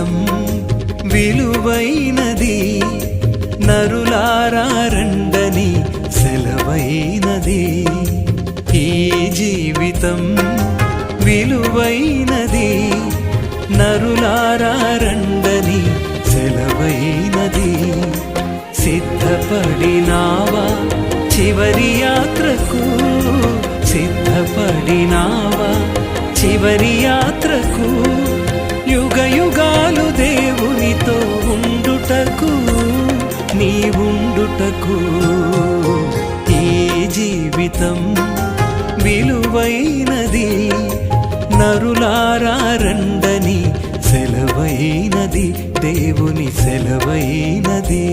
జీవితం విలువైనది, నరులారా రండని సెలవైనది. ఈ జీవితం విలువైనది, నరులారా రండని సెలవైనది. సిద్ధపడినావా చివరి యాత్రకు, సిద్ధపడినావా చివరి యాత్రకు, యుగ యుగాలు దేవునితో ఉండుటకు, నీ ఉండుటకు. ఈ జీవితం విలువైనది, నరులారా రండని సెలవైనది, దేవుని సెలవైనది.